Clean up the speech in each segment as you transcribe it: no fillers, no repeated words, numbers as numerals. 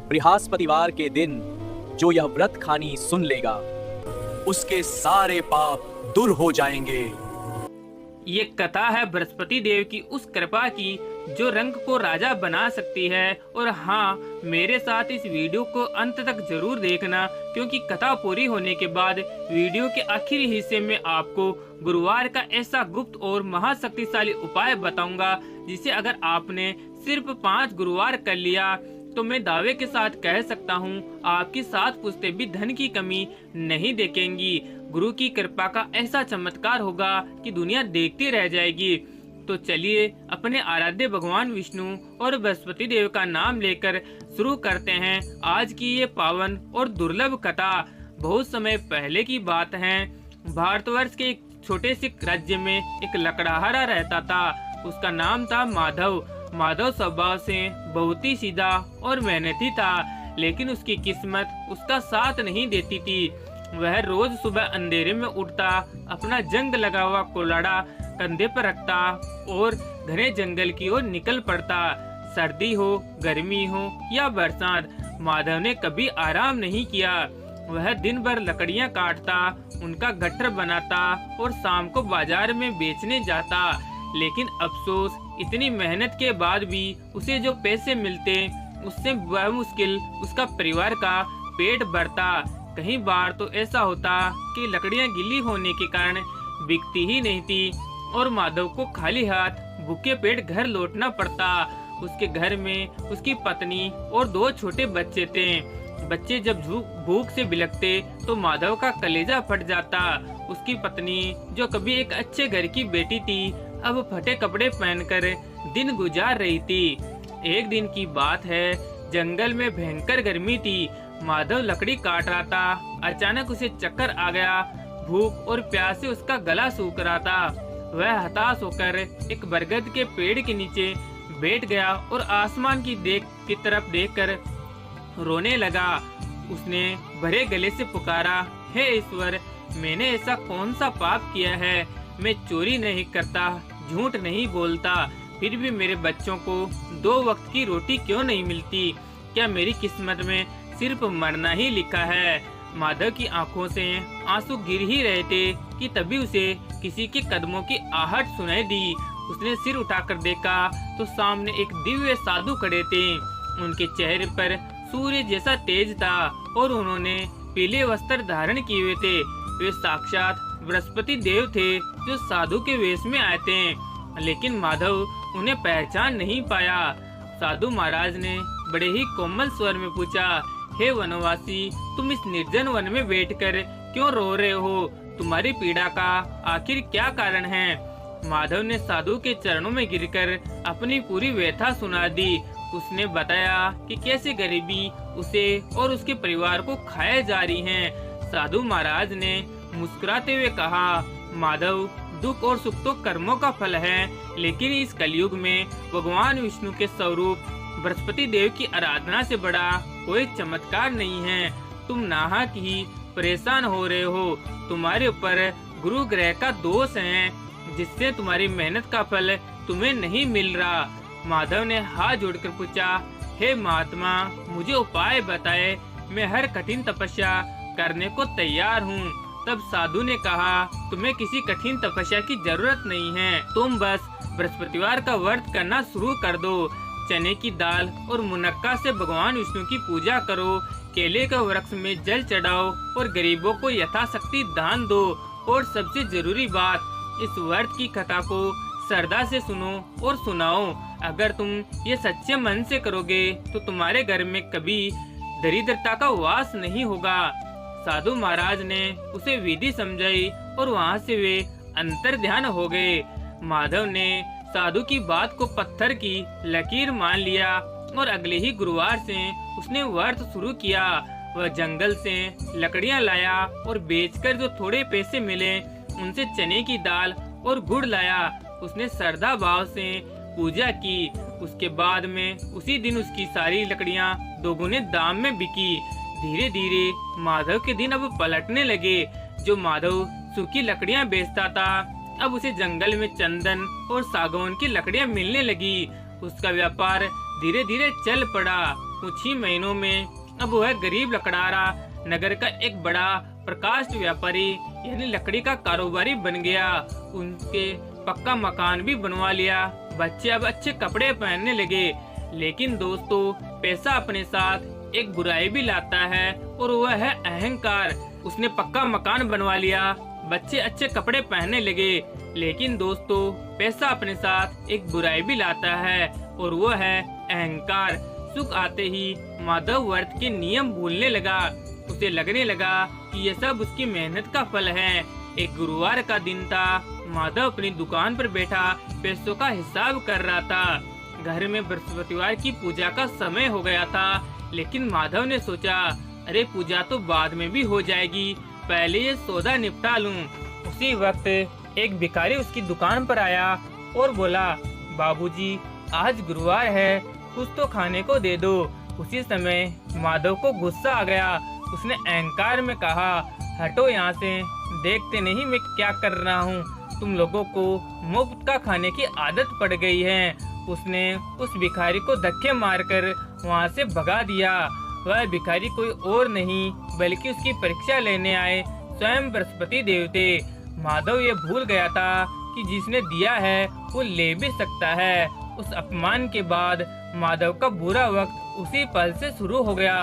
बृहस्पतिवार के दिन जो यह व्रत खानी सुन लेगा उसके सारे पाप दूर हो जाएंगे। ये कथा है बृहस्पति देव की उस कृपा की जो रंग को राजा बना सकती है। और हाँ, मेरे साथ इस वीडियो को अंत तक जरूर देखना, क्योंकि कथा पूरी होने के बाद वीडियो के आखिरी हिस्से में आपको गुरुवार का ऐसा गुप्त और महाशक्तिशाली उपाय बताऊंगा जिसे अगर आपने सिर्फ 5 गुरुवार कर लिया तो मैं दावे के साथ कह सकता हूँ आपकी 7 पुश्तें भी धन की कमी नहीं देखेंगी। गुरु की कृपा का ऐसा चमत्कार होगा कि दुनिया देखती रह जाएगी। तो चलिए अपने आराध्य भगवान विष्णु और बृहस्पति देव का नाम लेकर शुरू करते हैं आज की ये पावन और दुर्लभ कथा। बहुत समय पहले की बात है, भारतवर्ष के एक छोटे से राज्य में एक लकड़हारा रहता था। उसका नाम था माधव। माधव स्वभाव से बहुत ही सीधा और मेहनती था, लेकिन उसकी किस्मत उसका साथ नहीं देती थी। वह रोज सुबह अंधेरे में उठता, अपना जंग लगा हुआ कुल्हाड़ा कंधे पर रखता और घने जंगल की ओर निकल पड़ता। सर्दी हो, गर्मी हो या बरसात, माधव ने कभी आराम नहीं किया। वह दिन भर लकड़ियां काटता, उनका गट्ठर बनाता और शाम को बाजार में बेचने जाता। लेकिन अफसोस, इतनी मेहनत के बाद भी उसे जो पैसे मिलते उससे मुश्किल उसका परिवार का पेट भरता। कई बार तो ऐसा होता कि लकड़ियां गीली होने के कारण बिकती ही नहीं थी और माधव को खाली हाथ भूखे पेट घर लौटना पड़ता। उसके घर में उसकी पत्नी और 2 छोटे बच्चे थे। बच्चे जब भूख से बिलखते तो माधव का कलेजा फट जाता। उसकी पत्नी, जो कभी एक अच्छे घर की बेटी थी, अब फटे कपड़े पहनकर दिन गुजार रही थी। एक दिन की बात है, जंगल में भयंकर गर्मी थी। माधव लकड़ी काट रहा था। अचानक उसे चक्कर आ गया। भूख और प्यास से उसका गला सूख रहा था। वह हताश होकर एक बरगद के पेड़ के नीचे बैठ गया और आसमान की तरफ देखकर रोने लगा। उसने भरे गले से पुकारा, हे ईश्वर, मैंने ऐसा कौन सा पाप किया है? मैं चोरी नहीं करता, झूठ नहीं बोलता, फिर भी मेरे बच्चों को 2 वक्त की रोटी क्यों नहीं मिलती? क्या मेरी किस्मत में सिर्फ मरना ही लिखा है? माधव की आंखों से आंसू गिर ही रहे थे कि तभी उसे किसी के कदमों की आहट सुनाई दी। उसने सिर उठाकर देखा तो सामने एक दिव्य साधु खड़े थे। उनके चेहरे पर सूर्य जैसा तेज था और उन्होंने पीले वस्त्र धारण किए हुए थे। वे साक्षात बृहस्पति देव थे जो साधु के वेश में आए थे। लेकिन माधव उन्हें पहचान नहीं पाया। साधु महाराज ने बड़े ही कोमल स्वर में पूछा, हे वनवासी, तुम इस निर्जन वन में बैठकर क्यों रो रहे हो? तुम्हारी पीड़ा का आखिर क्या कारण है? माधव ने साधु के चरणों में गिरकर अपनी पूरी व्यथा सुना दी। उसने बताया कि कैसे गरीबी उसे और उसके परिवार को खाए जा रही है। साधु महाराज ने मुस्कुराते हुए कहा, माधव, दुख और सुख तो कर्मों का फल है, लेकिन इस कलयुग में भगवान विष्णु के स्वरूप बृहस्पति देव की आराधना से बड़ा कोई चमत्कार नहीं है। तुम नाहक ही परेशान हो रहे हो। तुम्हारे ऊपर गुरु ग्रह का दोष है, जिससे तुम्हारी मेहनत का फल तुम्हें नहीं मिल रहा। माधव ने हाथ जोड़कर पूछा, हे महात्मा, मुझे उपाय बताए, मैं हर कठिन तपस्या करने को तैयार हूँ। तब साधु ने कहा, तुम्हें किसी कठिन तपस्या की जरूरत नहीं है, तुम बस बृहस्पतिवार का व्रत करना शुरू कर दो। चने की दाल और मुनक्का से भगवान विष्णु की पूजा करो, केले का वृक्ष में जल चढ़ाओ और गरीबों को यथाशक्ति दान दो। और सबसे जरूरी बात, इस व्रत की कथा को श्रद्धा से सुनो और सुनाओ। अगर तुम ये सच्चे मन से करोगे तो तुम्हारे घर में कभी दरिद्रता का वास नहीं होगा। साधु महाराज ने उसे विधि समझाई और वहाँ से वे अंतर ध्यान हो गए। माधव ने साधु की बात को पत्थर की लकीर मान लिया और अगले ही गुरुवार से उसने व्रत शुरू किया। वह जंगल से लकड़ियां लाया और बेचकर जो थोड़े पैसे मिले उनसे चने की दाल और गुड़ लाया। उसने श्रद्धा भाव से पूजा की। उसके बाद में उसी दिन उसकी सारी लकड़ियां दोगुने दाम में बिकी। धीरे धीरे माधव के दिन अब पलटने लगे। जो माधव सूखी लकड़ियां बेचता था, अब उसे जंगल में चंदन और सागौन की लकड़ियां मिलने लगी। उसका व्यापार धीरे धीरे चल पड़ा। कुछ ही महीनों में अब वह गरीब लकड़ारा नगर का एक बड़ा प्रकाष्ठ व्यापारी यानी लकड़ी का कारोबारी बन गया। उनके पक्का मकान भी बनवा लिया। बच्चे अब अच्छे कपड़े पहनने लगे। लेकिन दोस्तों, पैसा अपने साथ एक बुराई भी लाता है और वह है अहंकार। उसने पक्का मकान बनवा लिया, बच्चे अच्छे कपड़े पहनने लगे। लेकिन दोस्तों, पैसा अपने साथ एक बुराई भी लाता है और वह है अहंकार। सुख आते ही माधव व्रत के नियम भूलने लगा। उसे लगने लगा कि यह सब उसकी मेहनत का फल है। एक गुरुवार का दिन था। माधव अपनी दुकान पर बैठा पैसों का हिसाब कर रहा था। घर में बृहस्पतिवार की पूजा का समय हो गया था। लेकिन माधव ने सोचा, अरे पूजा तो बाद में भी हो जाएगी, पहले ये सौदा निपटा लूं। उसी वक्त एक भिखारी उसकी दुकान पर आया और बोला, बाबूजी, आज गुरुवार है, कुछ तो खाने को दे दो। उसी समय माधव को गुस्सा आ गया। उसने अहंकार में कहा, हटो यहाँ से, देखते नहीं मैं क्या कर रहा हूँ। तुम लोगों को मुफ्त का खाने की आदत पड़ गई है। उसने उस भिखारी को धक्के मारकर वहाँ से भगा दिया। वह भिखारी कोई और नहीं बल्कि उसकी परीक्षा लेने आए स्वयं बृहस्पति देव थे। माधव ये भूल गया था कि जिसने दिया है वो ले भी सकता है। उस अपमान के बाद माधव का बुरा वक्त उसी पल से शुरू हो गया।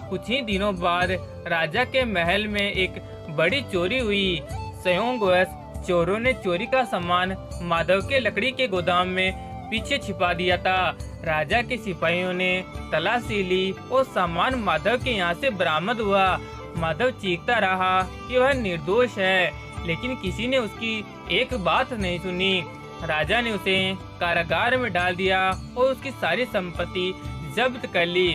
कुछ ही दिनों बाद राजा के महल में एक बड़ी चोरी हुई। संयोगवश चोरों ने चोरी का सामान माधव के लकड़ी के गोदाम में पीछे छिपा दिया था। राजा के सिपाहियों ने तलाशी ली और सामान माधव के यहाँ से बरामद हुआ। माधव चीखता रहा कि वह निर्दोष है, लेकिन किसी ने उसकी एक बात नहीं सुनी। राजा ने उसे कारागार में डाल दिया और उसकी सारी संपत्ति जब्त कर ली।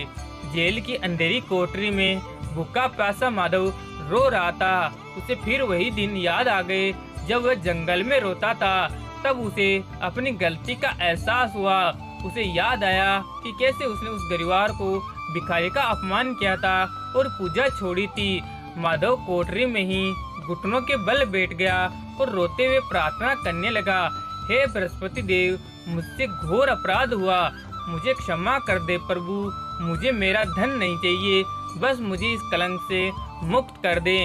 जेल की अंधेरी कोठरी में भूखा प्यासा माधव रो रहा था। उसे फिर वही दिन याद आ गए जब वह जंगल में रोता था। तब उसे अपनी गलती का एहसास हुआ। उसे याद आया कि कैसे उसने उस गरीबार को भिखारी का अपमान किया था और पूजा छोड़ी थी। माधव कोठरी में ही घुटनों के बल बैठ गया और रोते हुए प्रार्थना करने लगा, हे बृहस्पति देव, मुझसे घोर अपराध हुआ, मुझे क्षमा कर दे प्रभु। मुझे मेरा धन नहीं चाहिए, बस मुझे इस कलंक से मुक्त कर दे।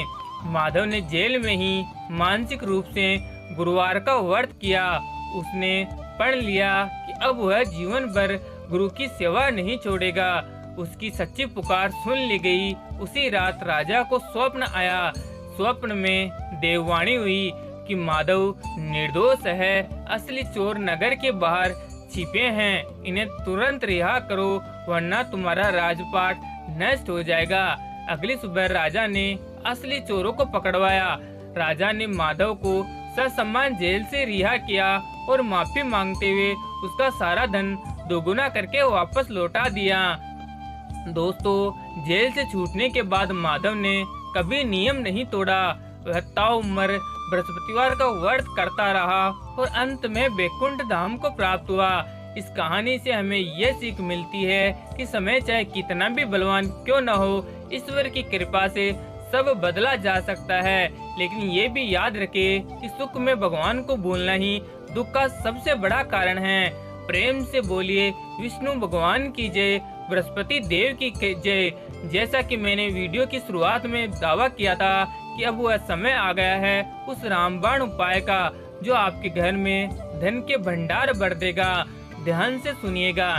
माधव ने जेल में ही मानसिक रूप से गुरुवार का व्रत किया। उसने पढ़ लिया कि अब वह जीवन भर गुरु की सेवा नहीं छोड़ेगा। उसकी सच्ची पुकार सुन ली गई। उसी रात राजा को स्वप्न आया। स्वप्न में देववाणी हुई कि माधव निर्दोष है, असली चोर नगर के बाहर छिपे हैं, इन्हें तुरंत रिहा करो वरना तुम्हारा राजपाट नष्ट हो जाएगा। अगली सुबह राजा ने असली चोरों को पकड़वाया। राजा ने माधव को ससम्मान जेल से रिहा किया और माफी मांगते हुए उसका सारा धन दोगुना करके वापस लौटा दिया। दोस्तों, जेल से छूटने के बाद माधव ने कभी नियम नहीं तोड़ा। वह ताउम्र बृहस्पतिवार का व्रत करता रहा और अंत में वैकुंठ धाम को प्राप्त हुआ। इस कहानी से हमें यह सीख मिलती है कि समय चाहे कितना भी बलवान क्यों न हो, ईश्वर की कृपा से सब बदला जा सकता है। लेकिन ये भी याद रखे कि सुख में भगवान को भूलना ही दुख का सबसे बड़ा कारण है। प्रेम से बोलिए विष्णु भगवान की जय, बृहस्पति देव की जय। जैसा कि मैंने वीडियो की शुरुआत में दावा किया था कि अब वह समय आ गया है उस रामबाण उपाय का जो आपके घर में धन के भंडार भर देगा। ध्यान से सुनिएगा।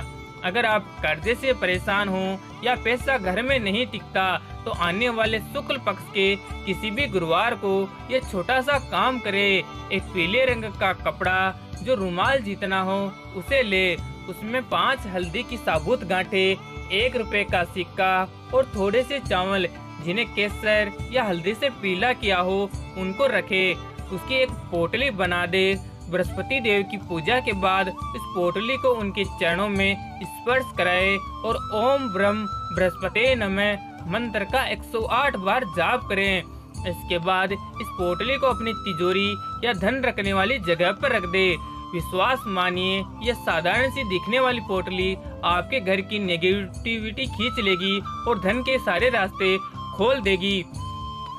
अगर आप कर्जे से परेशान हो या पैसा घर में नहीं टिकता तो आने वाले शुक्ल पक्ष के किसी भी गुरुवार को ये छोटा सा काम करे। एक पीले रंग का कपड़ा जो रुमाल जितना हो उसे ले, उसमें 5 हल्दी की साबुत गांठें, 1 रुपए का सिक्का और थोड़े से चावल जिन्हें केसर या हल्दी से पीला किया हो उनको रखे। उसकी एक पोटली बना दे। बृहस्पति देव की पूजा के बाद इस पोटली को उनके चरणों में स्पर्श कराए और ओम ब्रह्म बृहस्पति नमः मंत्र का 108 बार जाप करें। इसके बाद इस पोटली को अपनी तिजोरी या धन रखने वाली जगह पर रख दे। विश्वास मानिए, यह साधारण सी दिखने वाली पोटली आपके घर की नेगेटिविटी खींच लेगी और धन के सारे रास्ते खोल देगी।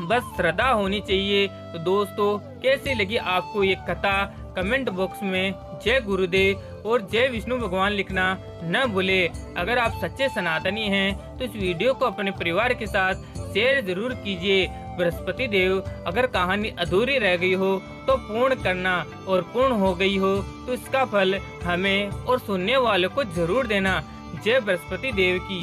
बस श्रद्धा होनी चाहिए। तो दोस्तों, कैसी लगी आपको ये कथा? कमेंट बॉक्स में जय गुरुदेव और जय विष्णु भगवान लिखना न भूले। अगर आप सच्चे सनातनी हैं तो इस वीडियो को अपने परिवार के साथ शेयर जरूर कीजिए। बृहस्पति देव, अगर कहानी अधूरी रह गई हो तो पूर्ण करना, और पूर्ण हो गई हो तो इसका फल हमें और सुनने वालों को जरूर देना। जय बृहस्पति देव की।